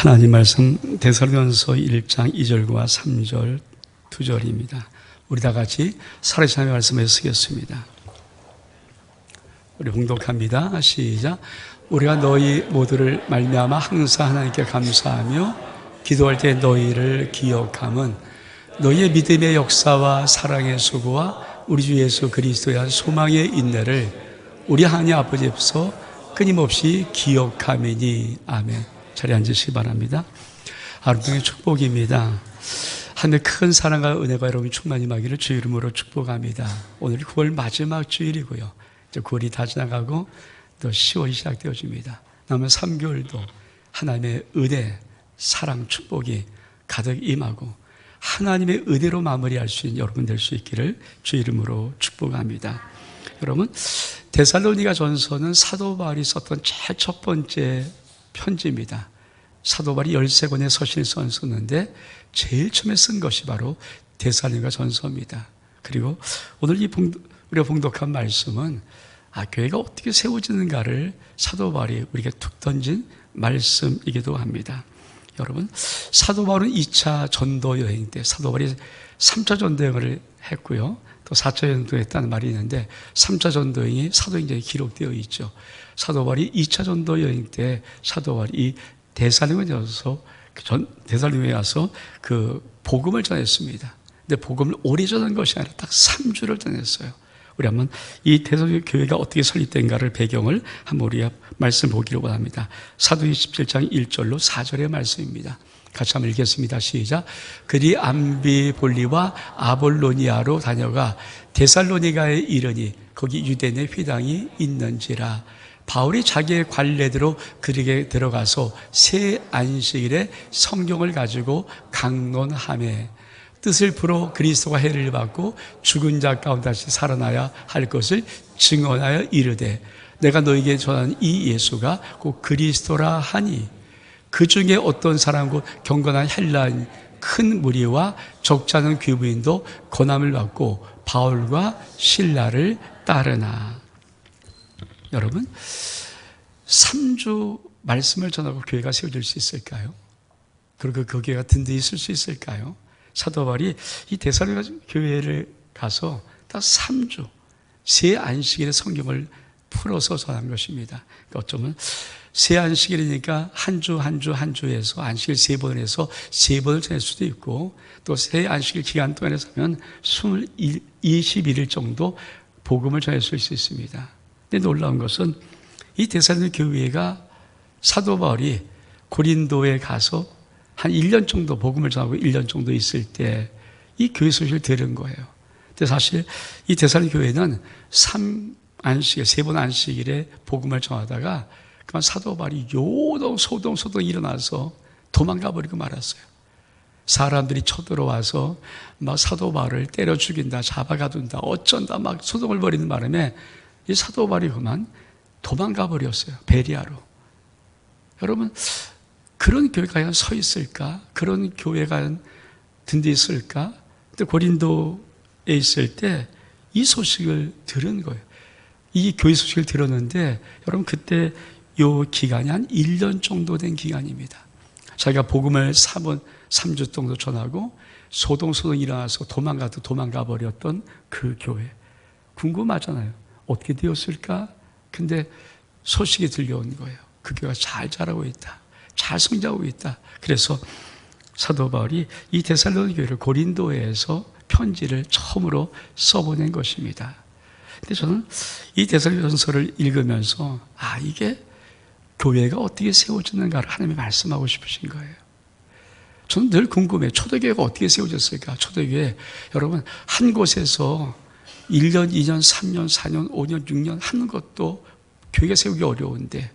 하나님 말씀 데살로니가서 1장 2절과 3절 2절입니다. 우리 다 같이 살아계신 말씀에 쓰겠습니다. 우리 봉독합니다. 시작. 우리가 너희 모두를 말미암아 항상 하나님께 감사하며 기도할 때 너희를 기억함은 너희의 믿음의 역사와 사랑의 수고와 우리 주 예수 그리스도에 대한 소망의 인내를 우리 하나님 아버지 앞에서 끊임없이 기억함이니. 아멘. 자리에 앉으시기 바랍니다. 아름다운 축복입니다. 하늘의 큰 사랑과 은혜가 여러분 충만히 임하기를 주 이름으로 축복합니다. 오늘 9월 마지막 주일이고요. 이제 9월이 다 지나가고 또 10월이 시작되어집니다. 남은 3개월도 하나님의 은혜, 사랑, 축복이 가득 임하고 하나님의 은혜로 마무리할 수 있는 여러분 될 수 있기를 주 이름으로 축복합니다. 여러분, 데살로니가 전서는 사도 바울이 썼던 제일 첫 번째 편지입니다. 사도 바울이 13권의 서신을 썼는데 제일 처음에 쓴 것이 바로 데살로니가 전서입니다. 그리고 오늘 우리가 봉독한 말씀은 교회가 어떻게 세워지는가를 사도 바울이 우리에게 툭 던진 말씀이기도 합니다. 여러분, 사도 바울은 2차 전도 여행 때 사도 바울이 3차 전도 여행을 했고요. 또 4차 전도 했다는 말이 있는데 3차 전도 여행이 사도행전에 기록되어 있죠. 사도 바울이 2차 전도 여행 때 사도 바울이 데살로니가에 와서 그 복음을 전했습니다. 근데 복음을 오래 전한 것이 아니라 딱 3주를 전했어요. 우리 한번 이 데살로니가 교회가 어떻게 설립된가를 배경을 한번 우리가 말씀 보기로 원합니다. 사도행전 17장 1절로 4절의 말씀입니다. 같이 한번 읽겠습니다. 시작. 그리 암비볼리와 아볼로니아로 다녀가 데살로니가에 이르니 거기 유대인의 회당이 있는지라. 바울이 자기의 관례대로 그에게 들어가서 새 안식일에 성경을 가지고 강론하매 뜻을 풀어 그리스도가 해를 받고 죽은 자 가운데 다시 살아나야 할 것을 증언하여 이르되 내가 너에게 전한 이 예수가 곧 그리스도라 하니 그 중에 어떤 사람 곧 경건한 헬라인 큰 무리와 적지 않은 귀부인도 고난을 받고 바울과 실라를 따르나. 여러분, 3주 말씀을 전하고 교회가 세워질 수 있을까요? 그리고 그 교회가 든든히 있을 수 있을까요? 사도 바울이 이 데살로니가 교회를 가서 딱 3주 새 안식일에 성경을 풀어서 전한 것입니다. 그러니까 어쩌면 새 안식일이니까 한 주에서 안식일 3번을 해서 3번을 전할 수도 있고 또 새 안식일 기간 동안에서 하면 21일 정도 복음을 전할 수 있습니다. 근데 놀라운 것은 이 데살로니가 교회가 사도 바울이 고린도에 가서 한 1년 정도 복음을 전하고 1년 정도 있을 때 이 교회 소식을 들은 거예요. 근데 사실 이 데살로니가 교회는 3번 안식일에 복음을 전하다가 그만 사도 바울이 소동 일어나서 도망가 버리고 말았어요. 사람들이 쳐들어와서 막 사도 바울을 때려 죽인다, 잡아가둔다, 어쩐다 막 소동을 벌이는 바람에 이 사도 바울이 그만 도망가 버렸어요. 베리아로. 여러분, 그런 교회가 과연 서 있을까? 그런 교회가 과연 든든히 있을까? 근데 고린도에 있을 때 이 소식을 들은 거예요. 이 교회 소식을 들었는데 여러분 그때 요 기간이 한 1년 정도 된 기간입니다. 자기가 복음을 3주 정도 전하고 소동 일어나서 도망가 버렸던 그 교회. 궁금하잖아요. 어떻게 되었을까? 근데 소식이 들려온 거예요. 그 교회가 잘 자라고 있다. 잘 성장하고 있다. 그래서 사도 바울이 이 데살로니가 교회를 고린도에서 편지를 처음으로 써보낸 것입니다. 근데 저는 이 데살로니가전서를 읽으면서 이게 교회가 어떻게 세워지는가를 하나님이 말씀하고 싶으신 거예요. 저는 늘 궁금해요. 초대교회가 어떻게 세워졌을까? 초대교회 여러분 한 곳에서 1년, 2년, 3년, 4년, 5년, 6년 하는 것도 교회가 세우기 어려운데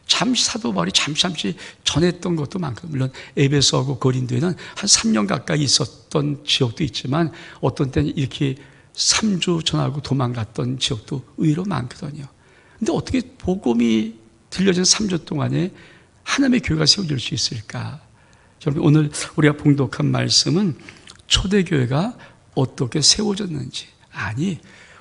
잠시 사도 바울이 잠시 전했던 것도 많거든요. 물론 에베소하고 고린도에는 한 3년 가까이 있었던 지역도 있지만 어떤 때는 이렇게 3주 전하고 도망갔던 지역도 의외로 많거든요. 근데 어떻게 복음이 들려진 3주 동안에 하나님의 교회가 세워질 수 있을까? 여러분 오늘 우리가 봉독한 말씀은 초대교회가 어떻게 세워졌는지,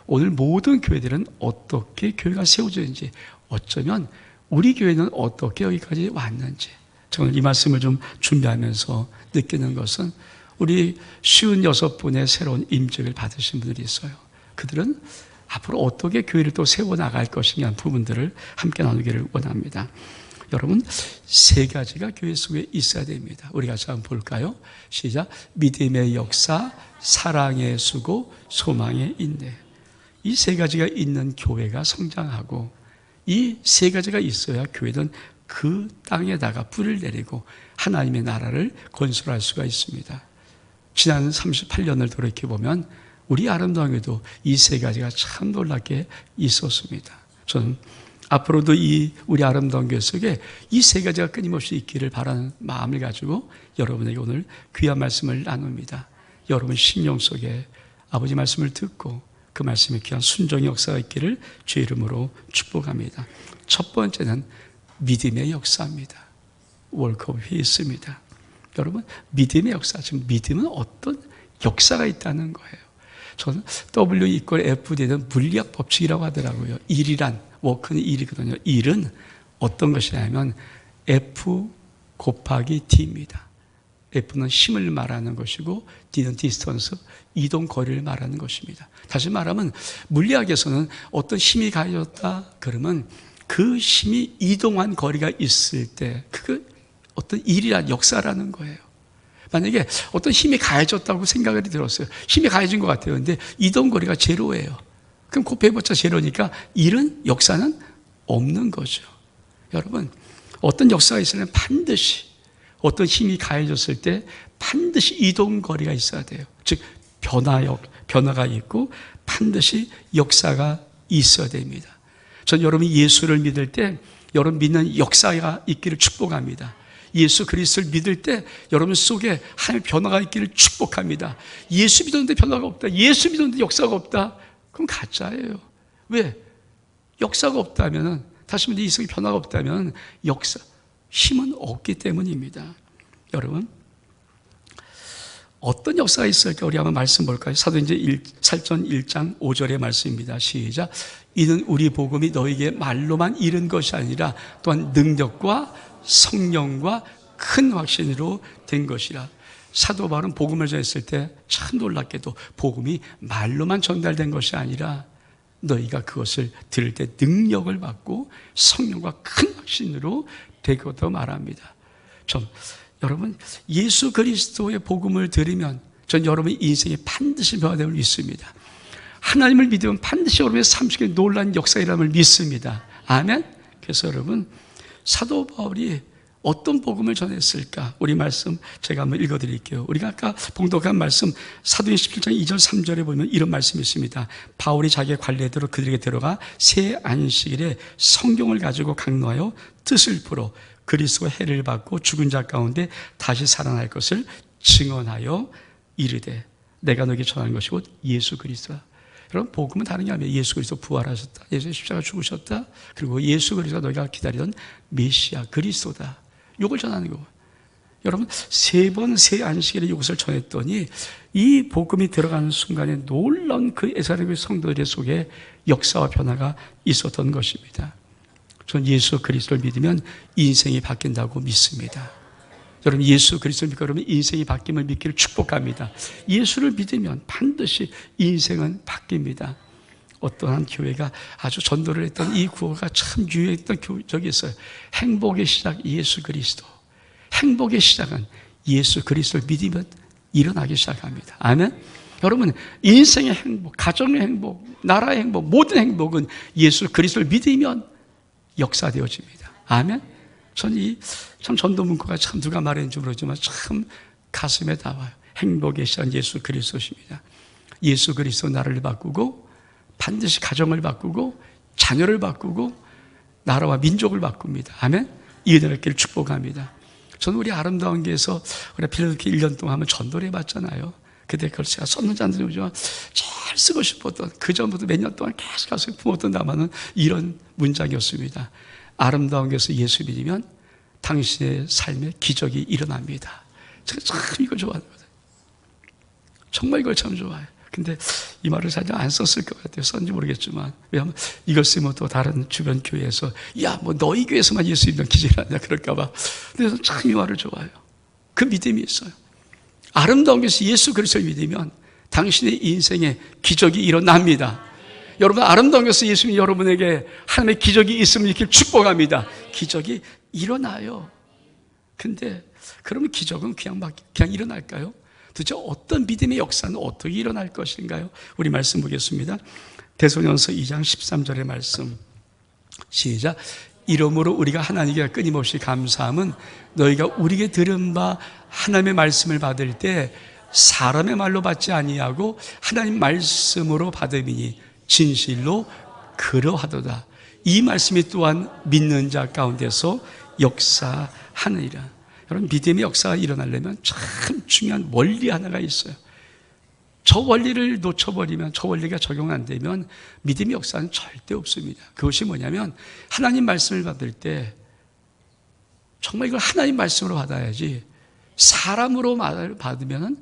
오늘 모든 교회들은 어떻게 교회가 세워졌는지, 어쩌면 우리 교회는 어떻게 여기까지 왔는지, 저는 이 말씀을 좀 준비하면서 느끼는 것은 우리 56분의 새로운 임직을 받으신 분들이 있어요. 그들은 앞으로 어떻게 교회를 또 세워나갈 것이냐는 부분들을 함께 나누기를 원합니다. 여러분, 세 가지가 교회 속에 있어야 됩니다. 우리 같이 한번 볼까요? 시작. 믿음의 역사, 사랑의 수고, 소망의 인내. 이 세 가지가 있는 교회가 성장하고, 이 세 가지가 있어야 교회는 그 땅에다가 뿌리를 내리고 하나님의 나라를 건설할 수가 있습니다. 지난 38년을 돌이켜보면 우리 아름다움에도 이 세 가지가 참 놀랍게 있었습니다. 저는 앞으로도 이 우리 아름다운 교회 속에 이 세 가지가 끊임없이 있기를 바라는 마음을 가지고 여러분에게 오늘 귀한 말씀을 나눕니다. 여러분 심령 속에 아버지 말씀을 듣고 그 말씀에 귀한 순종의 역사가 있기를 주의 이름으로 축복합니다. 첫 번째는 믿음의 역사입니다. 월크 오브 피스입니다. 여러분, 믿음의 역사, 지금 믿음은 어떤 역사가 있다는 거예요. 저는 W=FD는 물리학 법칙이라고 하더라고요. 일이란, 워크는 일이거든요. 일은 어떤 것이냐면 F 곱하기 D입니다. F는 힘을 말하는 것이고 D는 디스턴스, 이동 거리를 말하는 것입니다. 다시 말하면 물리학에서는 어떤 힘이 가해졌다 그러면 그 힘이 이동한 거리가 있을 때 그게 어떤 일이란 역사라는 거예요. 만약에 어떤 힘이 가해졌다고 생각이 들었어요. 힘이 가해진 것 같아요. 근데 이동 거리가 제로예요. 그럼 곱해봤자 제로니까 일은, 역사는 없는 거죠. 여러분, 어떤 역사가 있으면 반드시 어떤 힘이 가해졌을 때 반드시 이동 거리가 있어야 돼요. 즉 변화가 있고 반드시 역사가 있어야 됩니다. 전 여러분이 예수를 믿을 때 여러분 믿는 역사가 있기를 축복합니다. 예수 그리스도를 믿을 때 여러분 속에 하나님의 변화가 있기를 축복합니다. 예수 믿었는데 변화가 없다, 예수 믿었는데 역사가 없다, 그럼 가짜예요. 왜? 역사가 없다면, 다시 말해 이 속에 변화가 없다면 힘은 없기 때문입니다. 여러분, 어떤 역사가 있을까? 우리 한번 말씀 볼까요? 사도행전 1장 5절의 말씀입니다. 시작. 이는 우리 복음이 너에게 말로만 이른 것이 아니라 또한 능력과 성령과 큰 확신으로 된 것이라. 사도 바울은 복음을 전했을 때 참 놀랍게도 복음이 말로만 전달된 것이 아니라 너희가 그것을 들을 때 능력을 받고 성령과 큰 확신으로 되고도 말합니다. 여러분, 예수 그리스도의 복음을 들으면 전 여러분의 인생에 반드시 변화됨을 믿습니다. 하나님을 믿으면 반드시 여러분의 삶 속에 놀라운 역사이라는 믿습니다. 아멘. 그래서 여러분, 사도 바울이 어떤 복음을 전했을까? 우리 말씀 제가 한번 읽어드릴게요. 우리가 아까 봉독한 말씀 사도행 17장 2절 3절에 보면 이런 말씀이 있습니다. 바울이 자기의 관례대로 그들에게 들어가 새 안식일에 성경을 가지고 강론하여 뜻을 풀어 그리스도가 해를 받고 죽은 자 가운데 다시 살아날 것을 증언하여 이르되 내가 너에게 전하는 것이 곧 예수 그리스도다. 여러분, 복음은 다른 게 아니에요. 예수 그리스도 부활하셨다, 예수 십자가 죽으셨다, 그리고 예수 그리스도가 너희가 기다리던 메시아 그리스도다, 이걸 전하는 거고. 여러분, 세 번 새 안식일에 이것을 전했더니 이 복음이 들어가는 순간에 놀라운 그 에사레의 성도들 속에 역사와 변화가 있었던 것입니다. 전 예수 그리스도를 믿으면 인생이 바뀐다고 믿습니다. 여러분, 예수 그리스도를 믿고 여러분 인생이 바뀜을 믿기를 축복합니다. 예수를 믿으면 반드시 인생은 바뀝니다. 어떠한 교회가 아주 전도를 했던 이 구호가 참 유효했던 적이 있어요. 행복의 시작 예수 그리스도. 행복의 시작은 예수 그리스도를 믿으면 일어나기 시작합니다. 아멘. 여러분, 인생의 행복, 가정의 행복, 나라의 행복, 모든 행복은 예수 그리스도를 믿으면 역사되어집니다. 아멘. 저는 참 전도 문구가 참 누가 말했는지 모르지만 참 가슴에 닿아요. 행복의 시작 예수 그리스도십니다. 예수 그리스도 나라를 바꾸고 반드시 가정을 바꾸고 자녀를 바꾸고 나라와 민족을 바꿉니다. 아멘. 이 은혜를 길을 축복합니다. 저는 우리 아름다운 교회에서 우리 필라델피아 1년 동안 한번 전도를 해봤잖아요. 그때 그걸 제가 썼는 잔들이 오지만 잘 쓰고 싶었던, 그 전부터 몇 년 동안 계속 가서 품었던 담아는 이런 문장이었습니다. 아름다운 교회에서 예수 믿으면 당신의 삶에 기적이 일어납니다. 제가 참 이걸 좋아하거든요. 정말 이걸 참 좋아해요. 근데 이 말을 사실 안 썼을 것 같아요. 썼는지 모르겠지만. 왜냐하면 이걸 쓰면 또 다른 주변 교회에서 야, 뭐 너희 교회에서만 예수 믿는 기적이 아니냐 그럴까봐. 그래서 참 이 말을 좋아해요. 그 믿음이 있어요. 아름다운 것이 예수 그리스도를 믿으면 당신의 인생에 기적이 일어납니다. 여러분, 아름다운 것은 예수님이 여러분에게 하나님의 기적이 있으면 이렇게 축복합니다. 기적이 일어나요. 근데 그러면 기적은 그냥 일어날까요? 도대체 어떤 믿음의 역사는 어떻게 일어날 것인가요? 우리 말씀 보겠습니다. 데살로니가서 2장 13절의 말씀 시작. 이러므로 우리가 하나님께 끊임없이 감사함은 너희가 우리에게 들은 바 하나님의 말씀을 받을 때 사람의 말로 받지 아니하고 하나님 말씀으로 받음이니 진실로 그러하도다. 이 말씀이 또한 믿는 자 가운데서 역사하느니라. 여러분, 믿음의 역사가 일어나려면 참 중요한 원리 하나가 있어요. 저 원리를 놓쳐버리면, 저 원리가 적용 안 되면 믿음의 역사는 절대 없습니다. 그것이 뭐냐면 하나님 말씀을 받을 때 정말 이걸 하나님 말씀으로 받아야지 사람으로 받으면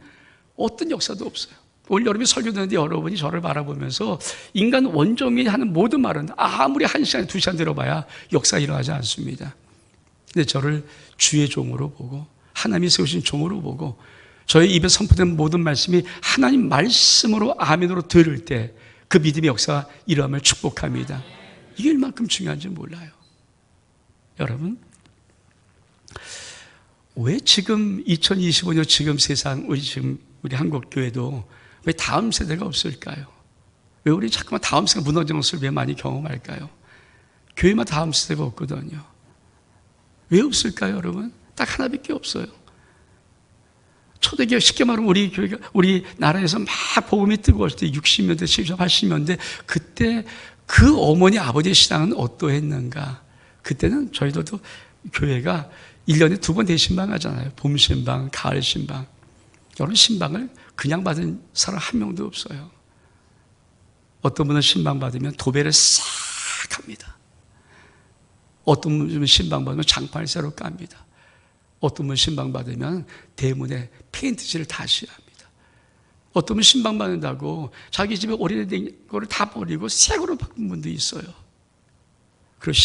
어떤 역사도 없어요. 올 여름에 설교 듣는데 여러분이 저를 바라보면서 인간 원점이 하는 모든 말은 아무리 1시간, 2시간 들어봐야 역사가 일어나지 않습니다. 근데 저를 주의 종으로 보고 하나님이 세우신 종으로 보고 저의 입에 선포된 모든 말씀이 하나님 말씀으로 아멘으로 들을 때 그 믿음의 역사가 일어남을 축복합니다. 이게 얼만큼 중요한지 몰라요. 여러분, 왜 지금 2025년 지금 세상 우리 한국 교회도 왜 다음 세대가 없을까요? 왜 우리 자꾸만 다음 세대가 무너지는 것을 왜 많이 경험할까요? 교회만 다음 세대가 없거든요. 왜 없을까요, 여러분? 딱 하나밖에 없어요. 초대교회, 쉽게 말하면 우리 교회가, 우리 나라에서 막 복음이 뜨거웠을 때 60년대, 70년대, 80년대 그때 그 어머니 아버지의 신앙은 어떠했는가? 그때는 저희들도 교회가 1년에 2번 대신방 하잖아요. 봄 신방, 가을 신방. 여러분, 신방을 그냥 받은 사람 한 명도 없어요. 어떤 분은 신방 받으면 도배를 싹 합니다. 어떤 분은 신방 받으면 장판을 새로 깝니다. 어떤 분은 신방 받으면 대문에 페인트칠을 다시 합니다. 어떤 분은 신방 받는다고 자기 집에 오래된 거를 다 버리고 새 거로 바꾼 분도 있어요. 그리고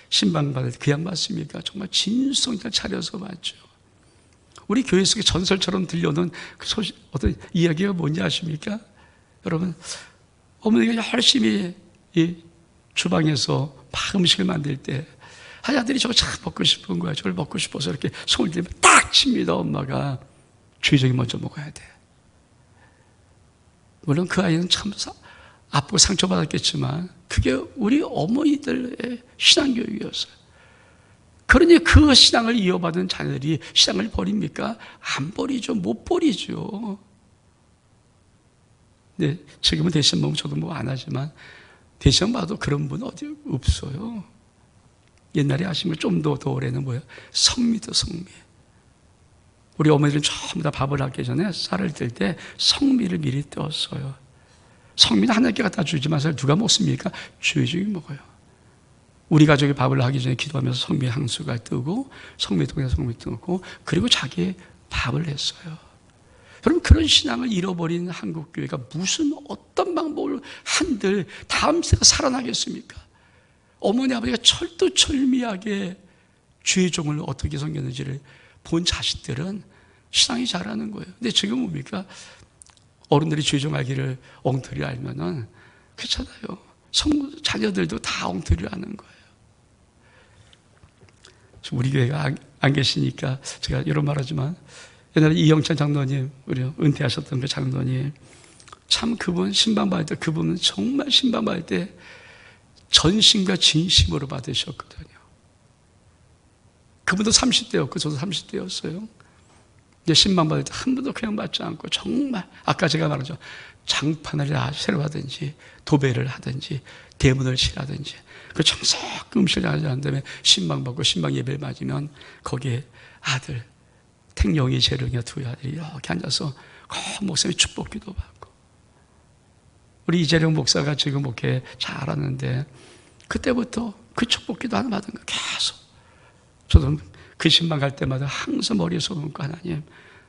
신방 받을 때 그냥 받습니까? 정말 진성을 차려서 받죠. 우리 교회 속에 전설처럼 들려오는 그 어떤 이야기가 뭔지 아십니까? 여러분, 어머니가 열심히 이 주방에서 막 음식을 만들 때 아들이 저거 참 먹고 싶은 거야. 저걸 먹고 싶어서 이렇게 손을 들면 딱 칩니다. 엄마가 주의적이 먼저 먹어야 돼. 물론 그 아이는 참 아프고 상처받았겠지만 그게 우리 어머니들의 신앙교육이었어요. 그러니 그 신앙을 이어받은 자녀들이 신앙을 버립니까? 안 버리죠. 못 버리죠. 네, 지금은 대신 보면 저도 뭐 안 하지만 대신 봐도 그런 분 어디 없어요. 옛날에 아시면 좀 더 오래는 뭐예요? 성미도 성미. 우리 어머니들은 전부 다 밥을 하기 전에 쌀을 뜰 때 성미를 미리 떴어요. 성미는 하나님께 갖다 주지만 누가 먹습니까? 주의적이 먹어요. 우리 가족이 밥을 하기 전에 기도하면서 성미 향수가 뜨고 성미통에 성미 뜨고 그리고 자기 밥을 했어요. 여러분, 그런 신앙을 잃어버린 한국교회가 무슨 어떤 방법을 한들 다음 세대가 살아나겠습니까? 어머니 아버지가 철두철미하게 주의 종을 어떻게 섬겼는지를 본 자식들은 신앙이 자라는 거예요. 근데 지금 뭡니까? 어른들이 주의 종 알기를 엉터리 알면은 그렇잖아요. 자녀들도 다 엉터리를 아는 거예요. 지금 우리 교회가 안 계시니까 제가 이런 말하지만 옛날에 이영찬 장로님, 우리 은퇴하셨던 그 장로님, 참 그분 신방받을 때 그분은 정말 신방받을 때 전심과 진심으로 받으셨거든요. 그분도 30대였고 저도 30대였어요. 근데 신방받을 때 한 번도 그냥 받지 않고 정말 아까 제가 말하죠. 장판을 새로 하든지 도배를 하든지 대문을 칠하든지 그 청석 음식을 하지 않은 다음에 신방받고 신방 예배를 맞으면 거기에 아들 택영이 재령이 두 아들이 이렇게 앉아서 목사님이 축복기도 받고 우리 이재령 목사가 지금 목회 잘하는데 그때부터 그 축복기도 하나 받은 거 계속 저도 그 신방 갈 때마다 항상 머리에 손 얹고 하나님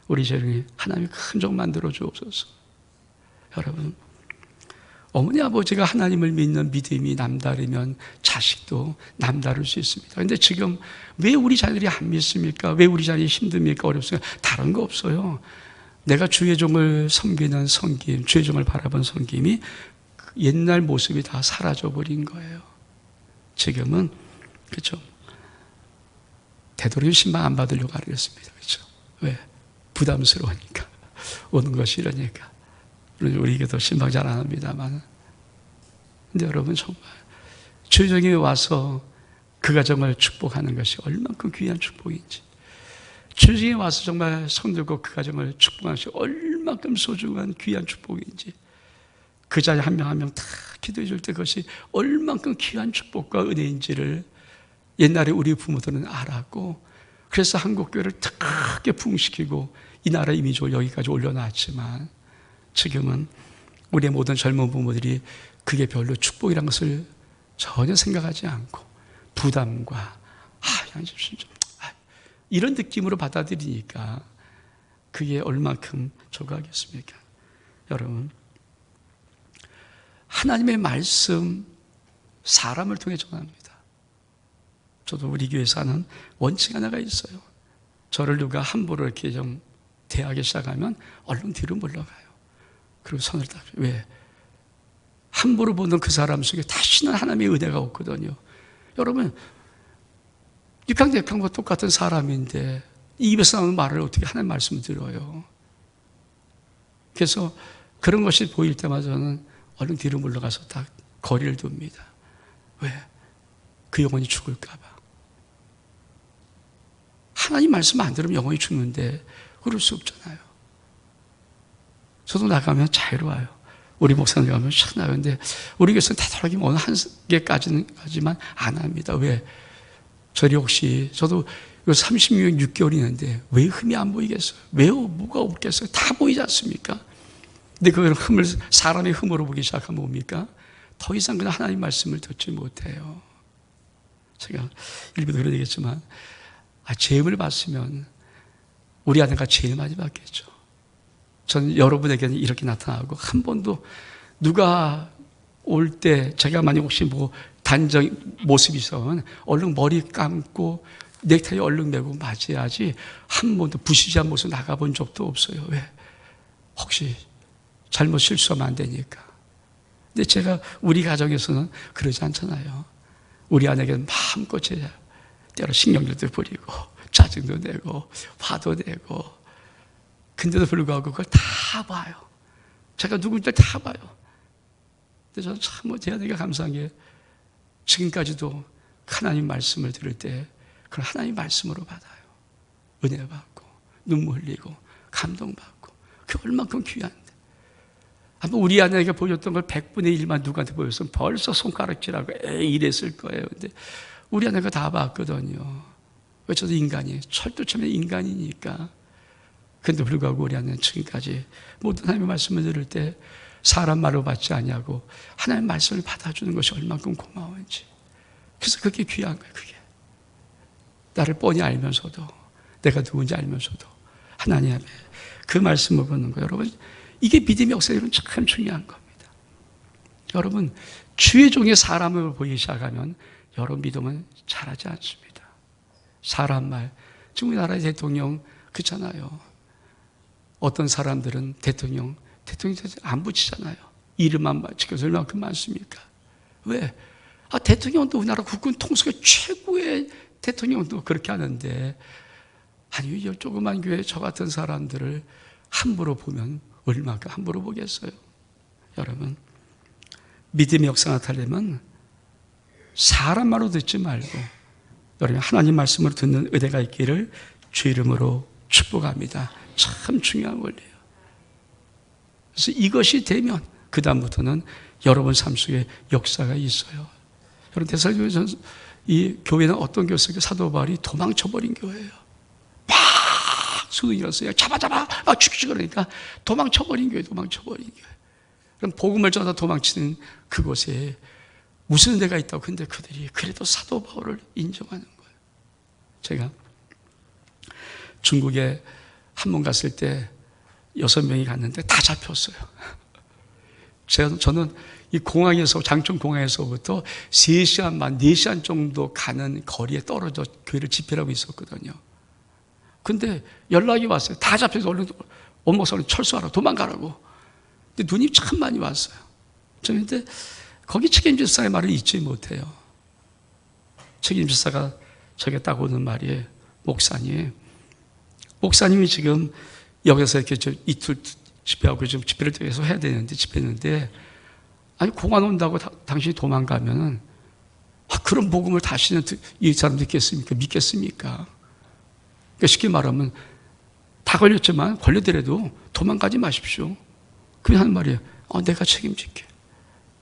우리 이재령이 하나님이 큰 종 만들어 주옵소서. 여러분, 어머니 아버지가 하나님을 믿는 믿음이 남다르면 자식도 남다를 수 있습니다. 그런데 지금 왜 우리 자녀들이 안 믿습니까? 왜 우리 자녀들이 힘듭니까? 어렵습니까? 다른 거 없어요. 내가 주의 종을 섬기는 섬김, 주의 종을 바라본 섬김이 옛날 모습이 다 사라져버린 거예요. 지금은, 그렇죠? 되도록이면 신방 안 받으려고 하겠습니다. 그렇죠? 왜? 부담스러우니까. 오는 것이 이러니까. 우리에게도 신방 잘 안 합니다만. 근데 여러분, 정말 주의 종이 와서 그 가정을 축복하는 것이 얼만큼 귀한 축복인지, 주의 종이 와서 정말 손들고 그 가정을 축복하는 것이 얼만큼 소중한 귀한 축복인지, 그 자리 한 명 한 명 다 기도해 줄 때 그것이 얼만큼 귀한 축복과 은혜인지를 옛날에 우리 부모들은 알았고, 그래서 한국교회를 크게 부흥시키고 이 나라 이미지를 여기까지 올려놨지만, 지금은 우리의 모든 젊은 부모들이 그게 별로 축복이란 것을 전혀 생각하지 않고 부담과 이런 느낌으로 받아들이니까 그게 얼만큼 조각하겠습니까? 여러분, 하나님의 말씀 사람을 통해 전합니다. 저도 우리 교회에서 하는 원칙 하나가 있어요. 저를 누가 함부로 이렇게 좀 대하기 시작하면 얼른 뒤로 물러가요. 그리고 손을 딱, 왜? 함부로 보는 그 사람 속에 다시는 하나님의 은혜가 없거든요. 여러분, 육강대강과 똑같은 사람인데 입에서 나오는 말을 어떻게 하나님 말씀을 들어요? 그래서 그런 것이 보일 때마다 저는 얼른 뒤로 물러가서 딱 거리를 둡니다. 왜? 그 영혼이 죽을까 봐. 하나님 말씀 안 들으면 영혼이 죽는데 그럴 수 없잖아요. 저도 나가면 자유로워요. 우리 목사님 가면 참 나요. 근데 우리 교회에서는 되도록이면 어느 한 개까지는 하지만 안 합니다. 왜? 저리 혹시, 저도 36개월이 있는데 왜 흠이 안 보이겠어요? 왜요? 뭐가 없겠어요? 다 보이지 않습니까? 근데 그걸 사람의 흠으로 보기 시작하면 뭡니까? 더 이상 그냥 하나님 말씀을 듣지 못해요. 제가 일부도 그런 얘기했지만, 죄음을 봤으면 우리 아내가 제일 많이 받겠죠. 저는 여러분에게는 이렇게 나타나고, 한 번도 누가 올 때 제가 만약 혹시 뭐 단정 모습이 있으면 얼른 머리 감고 넥타이 얼른 매고 맞이하지, 한 번도 부시시한 모습 나가본 적도 없어요. 왜? 혹시 잘못 실수하면 안 되니까. 근데 제가 우리 가정에서는 그러지 않잖아요. 우리 아내에게는 마음껏 제가 때로 신경질도 부리고 짜증도 내고 화도 내고, 근데도 불구하고 그걸 다 봐요. 제가 누군지 다 봐요. 근데 저는 참 제 아내가 감사한 게, 지금까지도 하나님 말씀을 들을 때 그걸 하나님 말씀으로 받아요. 은혜 받고 눈물 흘리고 감동받고. 그게 얼만큼 귀한데. 한번 우리 아내에게 보여줬던 걸 100분의 1만 누구한테 보였으면 벌써 손가락질하고 이랬을 거예요. 근데 우리 아내가 다 봤거든요. 왜? 저도 인간이에요. 철두철미 인간이니까. 근데 불구하고 우리 아내는 지금까지 모든 하나님의 말씀을 들을 때 사람 말로 받지 않냐고 하나님의 말씀을 받아주는 것이 얼만큼 고마운지. 그래서 그게 귀한 거예요. 그게 나를 뻔히 알면서도, 내가 누군지 알면서도 하나님의 그 말씀을 보는 거예요. 여러분, 이게 믿음의 역사에 참 중요한 겁니다. 여러분, 주의 종의 사람을 보이기 시작하면 여러분 믿음은 잘하지 않습니다. 사람 말, 지금 우리나라의 대통령 그렇잖아요. 어떤 사람들은 대통령 안 붙이잖아요. 이름만 지켜서 얼마큼 많습니까? 왜? 대통령도 우리나라 국군 통수의 최고의 대통령도 그렇게 하는데, 아니, 이 조그만 교회 저 같은 사람들을 함부로 보면 얼마나 함부로 보겠어요? 여러분, 믿음의 역사가 나타내면 사람 말로 듣지 말고 여러분 하나님 말씀으로 듣는 은혜가 있기를 주 이름으로 축복합니다. 참 중요한 원리예요. 그래서 이것이 되면 그 다음부터는 여러분 삶 속에 역사가 있어요. 여러분, 데살로니가 이 교회는 어떤 교회였어요? 사도 바울이 도망쳐버린 교회예요. 막 소동이 일었어요. 잡아 죽이지 그러니까 도망쳐버린 교회. 그럼 복음을 전하다 도망치는 그곳에 무슨 은혜가 있다고. 근데 그들이 그래도 사도 바울을 인정하는 거예요. 제가 중국에 한 번 갔을 때 6명이 갔는데 다 잡혔어요. 저는 이 공항에서, 장천 공항에서부터 3시간 반, 4시간 정도 가는 거리에 떨어져 교회를 집회를 하고 있었거든요. 근데 연락이 왔어요. 다 잡혀서 얼른 원목사님 철수하라고, 도망가라고. 근데 눈이 참 많이 왔어요. 그런데 거기 책임지사의 말을 잊지 못해요. 책임지사가 저게 딱 오는 말이에요. 목사님이 지금 여기서 이렇게 이틀 집회하고 지금 집회를 계속 해야 되는데, 집회했는데, 아니, 공안 온다고 당신이 도망가면은, 그런 복음을 다시는 이 사람 믿겠습니까? 그러니까 쉽게 말하면, 다 걸렸지만, 걸려더라도 도망가지 마십시오. 그냥 하는 말이에요. 내가 책임질게.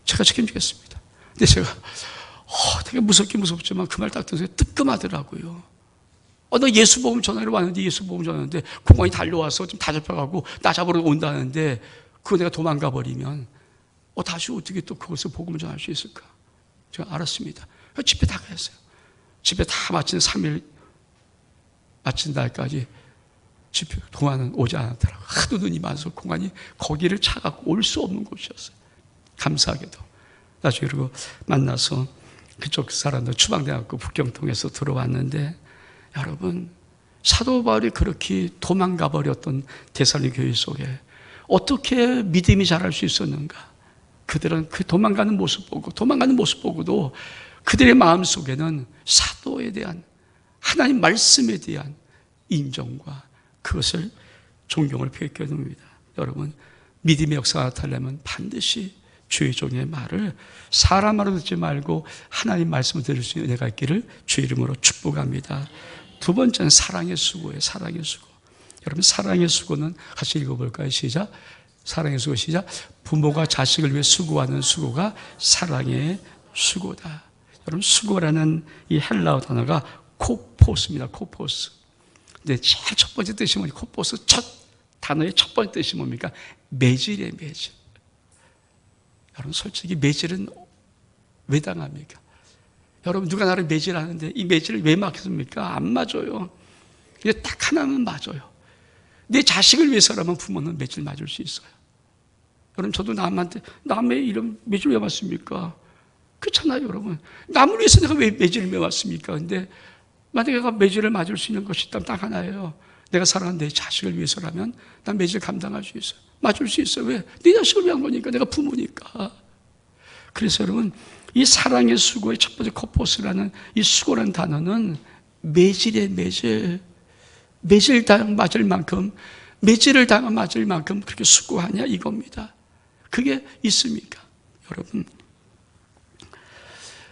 제가 책임지겠습니다. 근데 제가, 되게 무섭긴 무섭지만 그 말 딱 들으세요. 뜨끔하더라고요. 나 예수 복음 전하러 왔는데, 예수 복음 전하는데, 공안이 달려와서 좀 다 잡혀가고, 나 잡으러 온다는데, 그거 내가 도망가 버리면, 다시 어떻게 또 그것을 복음을 전할 수 있을까? 제가 알았습니다. 집회 다 갔어요. 집회 다 마친 3일, 마친 날까지 집회, 공안은 오지 않았더라고요. 하도 눈이 많아서 공안이 거기를 차갖고 올 수 없는 곳이었어요. 감사하게도. 나중에 그리고 만나서 그쪽 사람들 추방돼갖고 북경 통해서 들어왔는데, 여러분, 사도 바울이 그렇게 도망가 버렸던 데살로니가 교회 속에 어떻게 믿음이 자랄 수 있었는가? 그들은 그 도망가는 모습 보고도 그들의 마음 속에는 사도에 대한, 하나님 말씀에 대한 인정과 그것을 존경을 표했게 됩니다. 여러분, 믿음의 역사가 나타나려면 반드시 주의 종의 말을 사람 말로 듣지 말고 하나님 말씀을 들을 수 있는 은혜가 있기를 주의 이름으로 축복합니다. 두 번째는 사랑의 수고예요. 사랑의 수고. 여러분, 사랑의 수고는 같이 읽어볼까요? 시작. 사랑의 수고. 시작. 부모가 자식을 위해 수고하는 수고가 사랑의 수고다. 여러분, 수고라는 이 헬라어 단어가 코포스입니다. 코포스. 근데 제일 첫 번째 뜻이 뭐니? 코포스 첫 단어의 첫 번째 뜻이 뭡니까? 매질이에요. 매질. 여러분, 솔직히 매질은 왜 당합니까? 여러분, 누가 나를 매질하는데 이 매질을 왜 막습니까? 안 맞아요. 이게 딱 하나는 맞아요. 내 자식을 위해서라면 부모는 매질 맞을 수 있어요. 여러분, 저도 남의 이런 매질 왜 맞습니까? 그렇잖아요, 여러분. 남을 위해서 내가 왜 매질을 왜 맞습니까? 근데 만약에 내가 매질을 맞을 수 있는 것이 있다면 딱 하나예요. 내가 사랑하는 내 자식을 위해서라면 난 매질 감당할 수 있어요. 맞을 수 있어요. 왜? 네 자식을 위한 거니까. 내가 부모니까. 그래서 여러분, 이 사랑의 수고의 첫 번째 코포스라는 이 수고라는 단어는 매질의 매질. 매질 당한 맞을 만큼, 매질을 당한 맞을 만큼 그렇게 수고하냐 이겁니다. 그게 있습니까? 여러분,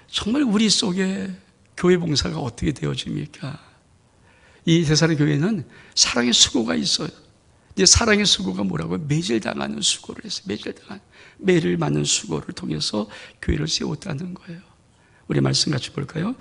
정말 우리 속에 교회 봉사가 어떻게 되어집니까? 이 데살로니가 교회는 사랑의 수고가 있어요. 이제 사랑의 수고가 뭐라고요? 매질당하는 수고를 했어요. 매를 맞는 수고를 통해서 교회를 세웠다는 거예요. 우리 말씀 같이 볼까요?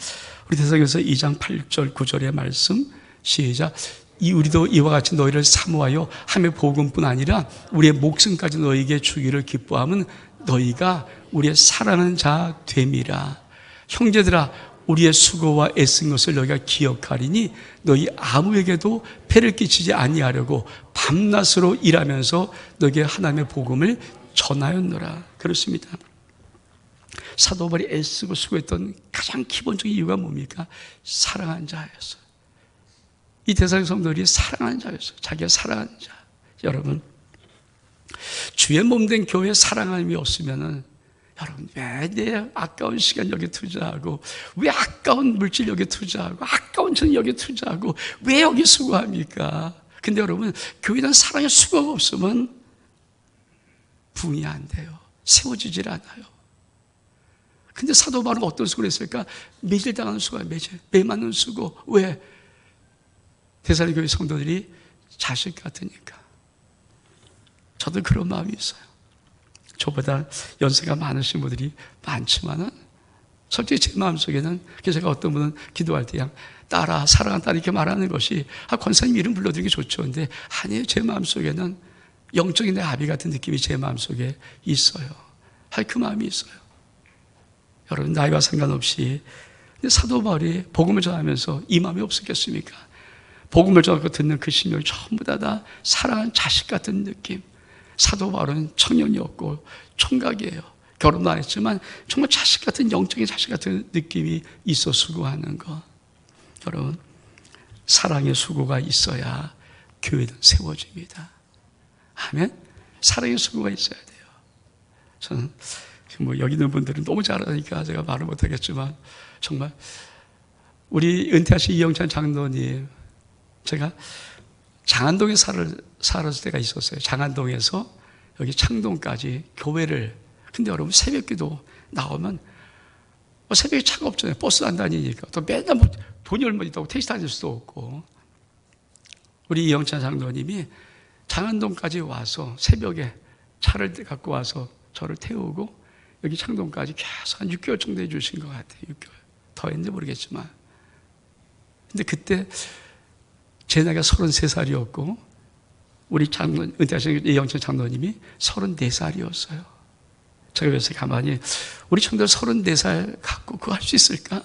우리 데살로니가서 2장 8절 9절의 말씀 시작. 우리도 이와 같이 너희를 사모하여 함의 복음뿐 아니라 우리의 목숨까지 너희에게 주기를 기뻐함은 너희가 우리의 사랑하는 자 됨이라. 형제들아, 우리의 수고와 애쓴 것을 너희가 기억하리니 너희 아무에게도 폐를 끼치지 아니하려고 밤낮으로 일하면서 너희에게 하나님의 복음을 전하였노라. 그렇습니다. 사도 바울이 애쓰고 수고했던 가장 기본적인 이유가 뭡니까? 사랑하는 자였어요. 이 데살로니가 성도들이 사랑하는 자였어요. 자기가 사랑하는 자. 여러분, 주의 몸된 교회에 사랑함이 없으면은, 여러분, 왜 내 아까운 시간 여기 투자하고, 왜 아까운 물질 여기 투자하고, 아까운 전 여기 투자하고, 왜 여기 수고합니까? 근데 여러분, 교회는 사랑의 수고가 없으면 부흥이 안 돼요. 세워지질 않아요. 근데 사도 바울은 어떤 수고를 했을까? 매질당하는 수고예요. 매 맞는 수고. 왜? 데살로니가 교회 성도들이 자식 같으니까. 저도 그런 마음이 있어요. 저보다 연세가 많으신 분들이 많지만은 솔직히 제 마음속에는, 그래서 제가 어떤 분은 기도할 때 그냥 딸아, 사랑한다 이렇게 말하는 것이, 권사님 이름 불러드리기 좋죠. 근데 아니에요. 제 마음속에는 영적인 내 아비 같은 느낌이 제 마음속에 있어요. 그 마음이 있어요. 여러분, 나이와 상관없이. 근데 사도 바울이 복음을 전하면서 이 마음이 없었겠습니까? 복음을 전하고 듣는 그 심령이 전부 다 사랑하는 자식 같은 느낌. 사도 바울은 청년이었고 총각이에요. 결혼도 안 했지만 정말 자식 같은, 영적인 자식 같은 느낌이 있어 수고하는 것. 여러분, 사랑의 수고가 있어야 교회는 세워집니다. 아멘? 사랑의 수고가 있어야 돼요. 저는 뭐 여기 있는 분들은 너무 잘하니까 제가 말을 못하겠지만 정말 우리 은퇴하신 이영찬 장로님, 제가 장안동에 살았을 때가 있었어요. 장안동에서 여기 창동까지 교회를. 근데 여러분, 새벽기도 나오면 새벽에 차가 없잖아요. 버스 안 다니니까. 또 맨날 뭐 돈이 얼마 있다고 택시 다닐 수도 없고. 우리 이영찬 장로님이 장안동까지 와서 새벽에 차를 갖고 와서 저를 태우고 여기 창동까지 계속 한 6개월 정도 해주신 것 같아요. 6개월. 더 했는지 모르겠지만. 근데 그때 제 나이가 33살이었고 우리 은퇴하신 이영찬 장로님이 34살이었어요. 제가 그래서 가만히 우리 청들 34살 갖고 그거 할 수 있을까?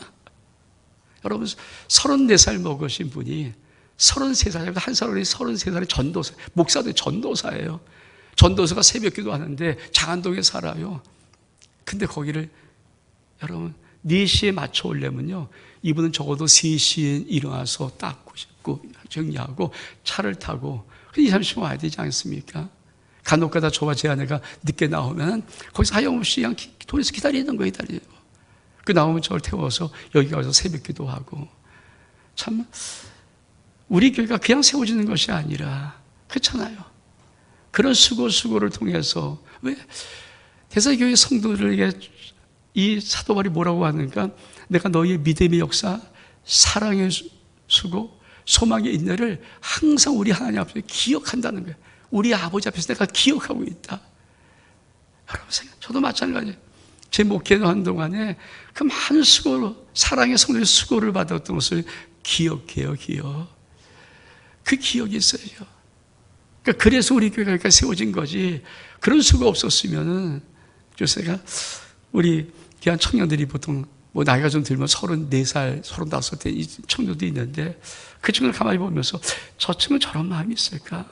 여러분, 34살 먹으신 분이 33살, 한 사람이 33살의 전도사, 목사도 전도사예요. 전도사가 새벽 기도 하는데 장안동에 살아요. 근데 거기를 여러분 4시에 맞춰 오려면요, 이분은 적어도 3시에 일어나서 닦고 씻고 정리하고 차를 타고 2, 30분 와야 되지 않습니까? 간혹가다 저와 제 아내가 늦게 나오면 거기서 하염없이 그냥 돌에서 기다리는 거예요. 기다리고 그 나오면 저를 태워서 여기 가서 새벽 기도하고. 참 우리 교회가 그냥 세워지는 것이 아니라, 그렇잖아요. 그런 수고를 통해서, 왜 대사교회 성도들에게 이 사도 바울이 뭐라고 하는가? 내가 너희의 믿음의 역사, 사랑의 수고, 소망의 인내를 항상 우리 하나님 앞에 기억한다는 거예요. 우리 아버지 앞에서 내가 기억하고 있다. 여러분, 저도 마찬가지예요. 제 목회는 한동안에 그 많은 수고로, 사랑의 성도의 수고를 받았던 것을 기억해요. 그 기억이 있어요. 그러니까 그래서 우리 교회가 이렇게 세워진 거지. 그런 수가 없었으면은, 요새가 우리 귀한 청년들이 보통 뭐 나이가 좀 들면 34살, 35대 이 청년도 있는데 그 친구를 가만히 보면서 저 친구는 저런 마음이 있을까?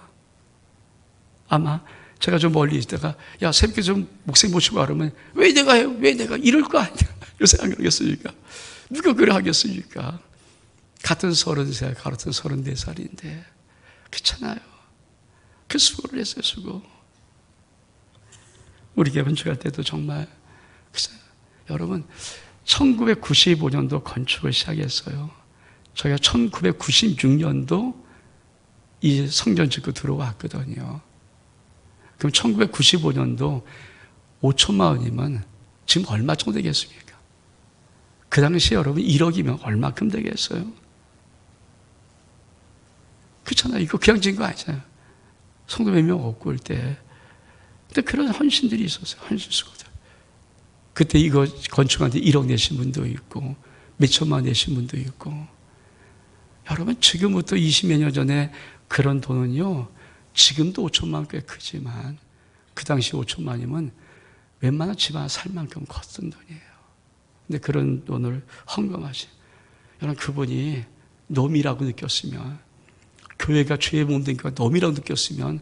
아마 제가 좀 멀리 있다가 야, 새벽에 좀 목사님 모시고 가려면 왜 내가 해요? 왜 내가 이럴 거 아니야? 요새 안 그러겠습니까? 누가 그래 하겠습니까? 같은 30살, 같은 34살인데 그렇잖아요. 그 수고를 했어요. 수고. 우리 교회 건축할 때도 정말 여러분 1995년도 건축을 시작했어요. 저희가 1996년도 이 성전 짓고 들어왔거든요. 그럼 1995년도 5천만 원이면 지금 얼마 정도 되겠습니까? 그 당시에 여러분 1억이면 얼마큼 되겠어요? 그렇잖아요. 이거 그냥 지은 거 아니잖아요. 성도 몇 명 없고 올 때. 근데 그런 헌신들이 있었어요. 헌신 수고들. 그때 이거 건축하는데 1억 내신 분도 있고 몇 천만 원 내신 분도 있고. 여러분, 지금부터 20몇 년 전에 그런 돈은요, 지금도 5천만 원 꽤 크지만 그 당시 5천만 원이면 웬만한 집 하나 살 만큼 컸던 돈이에요. 근데 그런 돈을 헌금하신, 여러분, 그분이 놈이라고 느꼈으면, 교회가 죄의 몸되니까 놈이라고 느꼈으면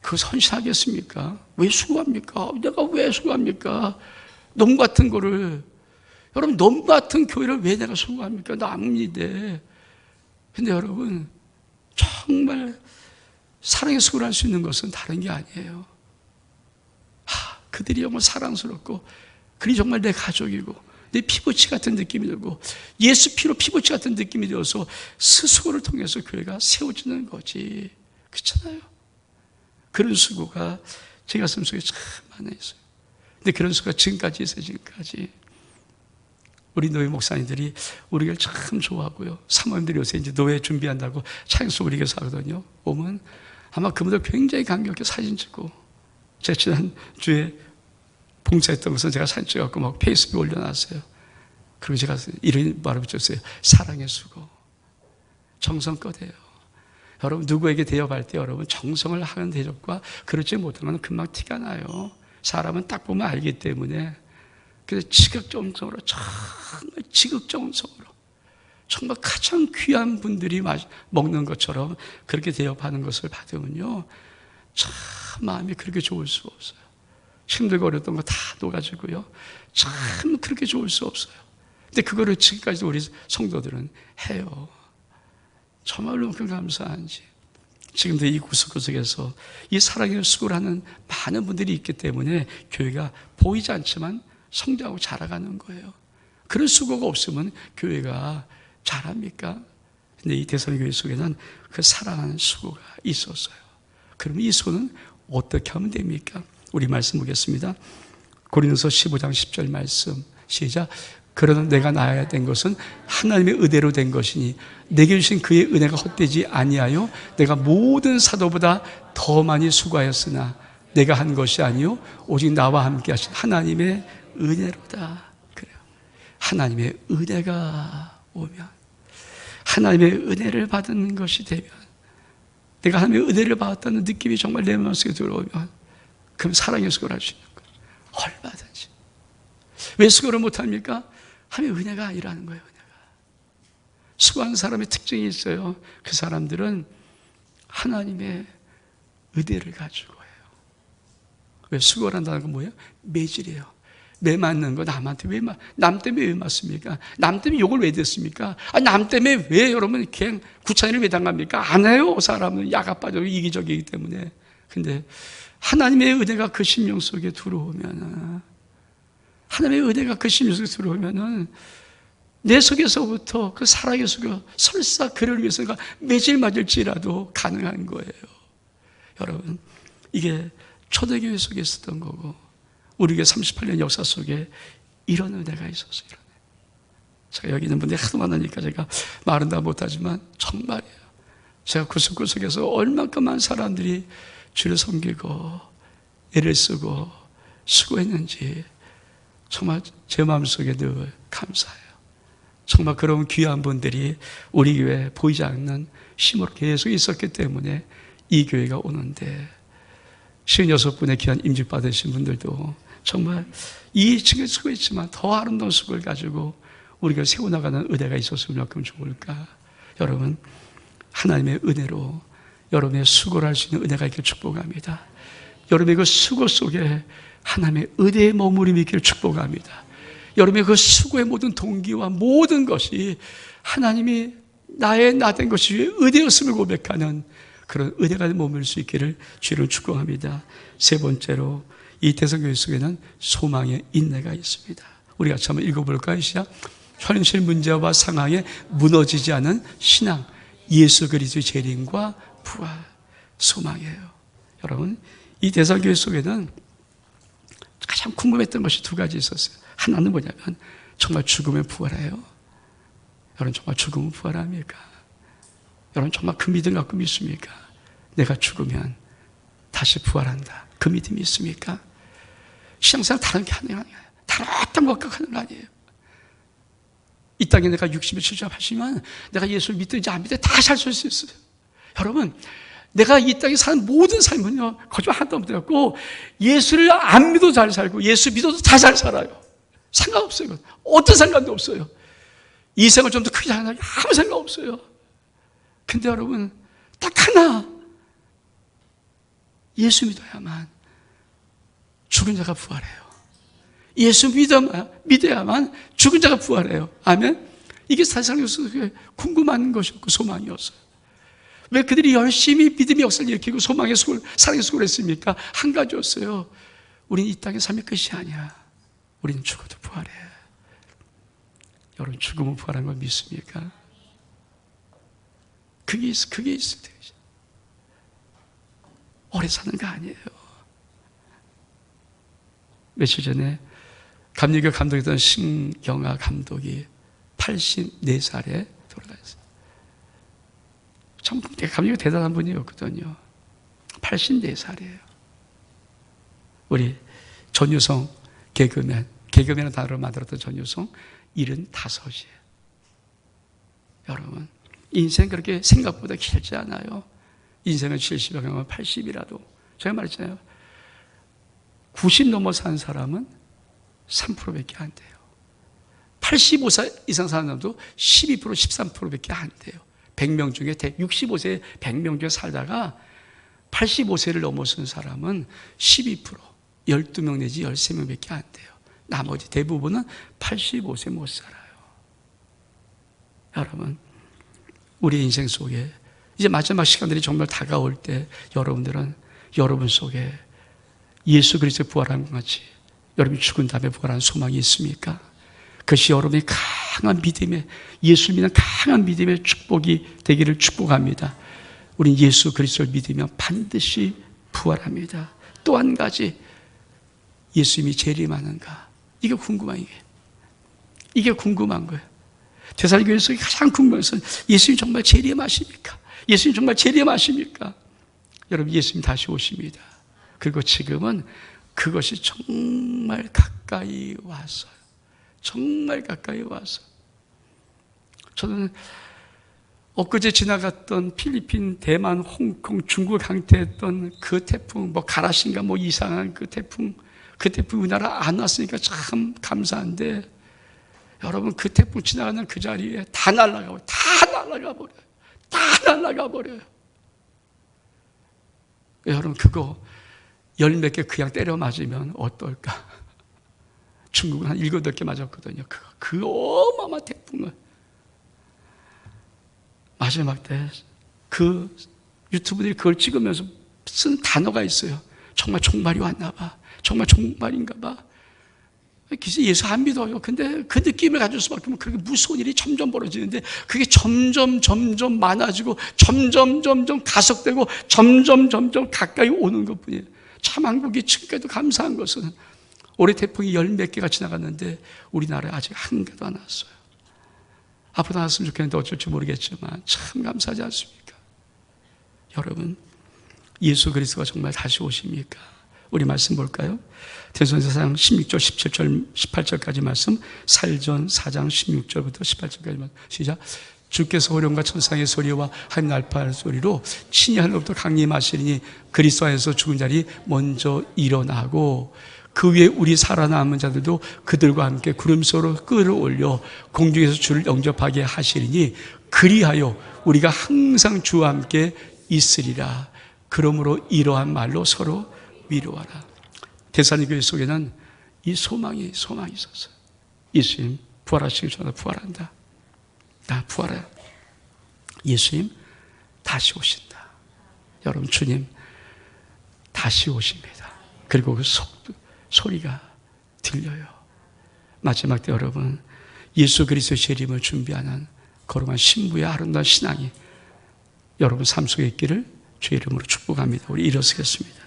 그거 헌신하겠습니까? 왜 수고합니까? 내가 왜 수고합니까? 놈 같은 거를, 여러분, 놈 같은 교회를 왜 내가 수고합니까? 남인데. 근데 여러분, 정말 사랑의 수고를 할 수 있는 것은 다른 게 아니에요. 그들이 정말 사랑스럽고, 그들이 정말 내 가족이고, 내 피부치 같은 느낌이 들고, 예수 피로 피부치 같은 느낌이 들어서 스수고를 통해서 교회가 세워지는 거지. 그렇잖아요. 그런 수고가 제 가슴 속에 참 많아 있어요. 근데 그런 수고가 지금까지 있어요. 지금까지. 우리 노예 목사님들이 우리 교회를 참 좋아하고요. 사모님들이 요새 이제 노예 준비한다고 차영수 우리 교회에서 하거든요. 오면 아마 그분들 굉장히 감격해 사진 찍고, 제가 지난주에 봉사했던 것은 제가 사진 찍어갖고 막 페이스북에 올려놨어요. 그리고 제가 이런 말을 붙였어요. 사랑의 수고. 정성껏 해요. 여러분, 누구에게 대접할 때 여러분 정성을 하는 대접과 그렇지 못하면 금방 티가 나요. 사람은 딱 보면 알기 때문에. 그래서 지극정성으로, 정말 지극정성으로, 정말 가장 귀한 분들이 먹는 것처럼 그렇게 대접하는 것을 받으면요, 참 마음이 그렇게 좋을 수 없어요. 힘들고 어렸던 거 다 놓아가지고요. 참 그렇게 좋을 수 없어요. 근데 그거를 지금까지 우리 성도들은 해요. 정말로 그 감사한지. 지금도 이 구석구석에서 이 사랑의 수고를 하는 많은 분들이 있기 때문에 교회가 보이지 않지만 성장하고 자라가는 거예요. 그런 수고가 없으면 교회가 자랍니까? 근데 이 대선교회 속에는 그 사랑하는 수고가 있었어요. 그러면 이 수고는 어떻게 하면 됩니까? 우리 말씀 보겠습니다. 고린도서 15장 10절 말씀 시작. 그러나 내가 나아야 된 것은 하나님의 은혜로 된 것이니 내게 주신 그의 은혜가 헛되지 아니하여 내가 모든 사도보다 더 많이 수고하였으나 내가 한 것이 아니요 오직 나와 함께 하신 하나님의 은혜로다. 그래요. 하나님의 은혜가 오면, 하나님의 은혜를 받은 것이 되면, 내가 하나님의 은혜를 받았다는 느낌이 정말 내 마음속에 들어오면, 그럼 사랑의 수고를 할 수 있는 거예요. 얼마든지. 왜 수고를 못합니까? 하나님의 은혜가 아니라는 거예요. 은혜가. 수고하는 사람의 특징이 있어요. 그 사람들은 하나님의 은혜를 가지고 해요. 왜 수고를 한다는 건 뭐예요? 매질이에요. 매 맞는 거 남한테 남 때문에 왜 맞습니까? 남 때문에 욕을 왜 듣습니까? 남 때문에 왜 여러분 그냥 구차인을 왜 당합니까? 안 해요. 사람은 야가 빠져 이기적이기 때문에. 근데 하나님의 은혜가 그 심령 속에 들어오면은, 하나님의 은혜가 그 심령 속에 들어오면은 내 속에서부터 그 사랑의 수가 설사 그를 위해서가 매질 맞을지라도 가능한 거예요. 여러분, 이게 초대교회 속에 있었던 거고, 우리 교회 38년 역사 속에 이런 은혜가 있었어요. 이런 은혜. 제가 여기 있는 분들이 하도 많으니까 제가 말은 다 못하지만 정말이에요. 제가 구석구석에서 얼만큼 많은 사람들이 주를 섬기고 애를 쓰고 수고했는지 정말 제 마음속에 늘 감사해요. 정말 그런 귀한 분들이 우리 교회에 보이지 않는 힘으로 계속 있었기 때문에 이 교회가 오는데, 56분의 귀한 임직 받으신 분들도 정말 이 층에 수고했지만 더 아름다운 수고를 가지고 우리가 세워나가는 은혜가 있었으면 얼마큼 좋을까. 여러분, 하나님의 은혜로 여러분의 수고를 할 수 있는 은혜가 있기를 축복합니다. 여러분의 그 수고 속에 하나님의 은혜의 머무림이 있기를 축복합니다. 여러분의 그 수고의 모든 동기와 모든 것이 하나님이 나의 나 된 것이 은혜였음을 고백하는 그런 은혜가 머물 수 있기를 주를 축복합니다. 세 번째로 이 대성교회 속에는 소망의 인내가 있습니다. 우리 같이 한번 읽어볼까요? 시작. 현실 문제와 상황에 무너지지 않은 신앙, 예수 그리스도의 재림과 부활, 소망이에요. 여러분, 이 대성교회 속에는 가장 궁금했던 것이 두 가지 있었어요. 하나는 뭐냐면 정말 죽으면 부활해요. 여러분, 정말 죽으면 부활합니까? 여러분, 정말 그 믿음 갖고 믿습니까? 내가 죽으면 다시 부활한다. 그 믿음이 있습니까? 신앙생활 다른 게 아니에요. 다른 어떤 것과 하는 거 아니에요. 이 땅에 내가 60에 70에 80이면 내가 예수를 믿든지 안 믿든지 다 살 수 있어요. 여러분, 내가 이 땅에 사는 모든 삶은요, 거짓말 하나도 없고 예수를 안 믿어도 잘 살고 예수 믿어도 다 잘 살아요. 상관없어요. 어떤 상관도 없어요. 이 생을 좀 더 크게 하나 아무 상관 없어요. 근데 여러분, 딱 하나, 예수 믿어야만 죽은 자가 부활해요. 예수 믿어야만 죽은 자가 부활해요. 아멘. 이게 사실상에서 궁금한 것이었고 소망이었어요. 왜 그들이 열심히 믿음의 역사를 일으키고 소망의 수고를, 사랑의 수고를 했습니까? 한 가지였어요. 우린 이 땅의 삶의 끝이 아니야. 우린 죽어도 부활해. 여러분, 죽으면 부활한 걸 믿습니까? 그게 있을 때 오래 사는 거 아니에요. 며칠 전에 감리교 감독이던 신경아 감독이 84살에 돌아가셨어요. 참 감리교 대단한 분이었거든요. 84살이에요. 우리 전유성 개그맨은 단어를 만들었던 전유성 75이에요. 여러분, 인생 그렇게 생각보다 길지 않아요. 인생은 70여 경험은 80이라도. 제가 말했잖아요. 90 넘어 산 사람은 3%밖에 안 돼요. 85세 이상 사는 사람도 12%, 13%밖에 안 돼요. 100명 중에 65세 100명 중에 살다가 85세를 넘어선 사람은 12%, 12명 내지 13명밖에 안 돼요. 나머지 대부분은 85세 못 살아요. 여러분, 우리 인생 속에 이제 마지막 시간들이 정말 다가올 때 여러분들은 여러분 속에 예수 그리스도의 부활한 것 같이 여러분이 죽은 다음에 부활한 소망이 있습니까? 그것이 여러분의 강한 믿음의, 예수 믿는 강한 믿음의 축복이 되기를 축복합니다. 우린 예수 그리스도를 믿으면 반드시 부활합니다. 또 한 가지, 예수님이 재림하는가? 이게 궁금한 이게 궁금한 거예요. 데살로니가에서 가장 궁금한 것은 예수님 정말 재림하십니까? 예수님 정말 재림하십니까? 여러분, 예수님 다시 오십니다. 그리고 지금은 그것이 정말 가까이 왔어요. 정말 가까이 와서. 저는 엊그제 지나갔던 필리핀, 대만, 홍콩, 중국을 강타했던 그 태풍, 가라신가 이상한 그 태풍 우리나라 안 왔으니까 참 감사한데, 여러분, 그 태풍 지나가는 그 자리에 다 날아가 버려요. 여러분, 그거 열 몇 개 그냥 때려 맞으면 어떨까? 중국은 한 7-8개 맞았거든요. 그 어마어마한 태풍을. 마지막 때 그 유튜브들이 그걸 찍으면서 쓴 단어가 있어요. 정말 종말이 왔나 봐. 정말 종말인가 봐. 기자 예수 안 믿어요. 근데 그 느낌을 가질 수밖에 없으면 그렇게 무서운 일이 점점 벌어지는데 그게 점점 많아지고 점점 가속되고 점점 가까이 오는 것뿐이에요. 참 한국이 지금까지도 감사한 것은 올해 태풍이 10몇 개가 지나갔는데 우리나라에 아직 한 개도 안 왔어요. 앞으로 나왔으면 좋겠는데 어쩔지 모르겠지만 참 감사하지 않습니까? 여러분, 예수 그리스도가 정말 다시 오십니까? 우리 말씀 볼까요? 데살로니가서 16절, 17절, 18절까지 말씀, 살전 4장 16절부터 18절까지 말씀. 시작. 주께서 호령과 천상의 소리와 하늘 날파할 소리로 친히 하늘로부터 강림하시리니 그리스도 안에서 죽은 자리 먼저 일어나고 그 위에 우리 살아남은 자들도 그들과 함께 구름소로 끌어올려 공중에서 주를 영접하게 하시리니 그리하여 우리가 항상 주와 함께 있으리라. 그러므로 이러한 말로 서로 위로하라. 데살로니가 교회 속에는 이 소망이 있었어요. 예수님 부활하시기 전에 부활한다. 나 부활해. 예수님 다시 오신다. 여러분, 주님 다시 오십니다. 그리고 그 소리가 들려요. 마지막 때 여러분, 예수 그리스도의 재림을 준비하는 거룩한 신부의 아름다운 신앙이 여러분 삶 속에 있기를 주의 이름으로 축복합니다. 우리 일어서겠습니다.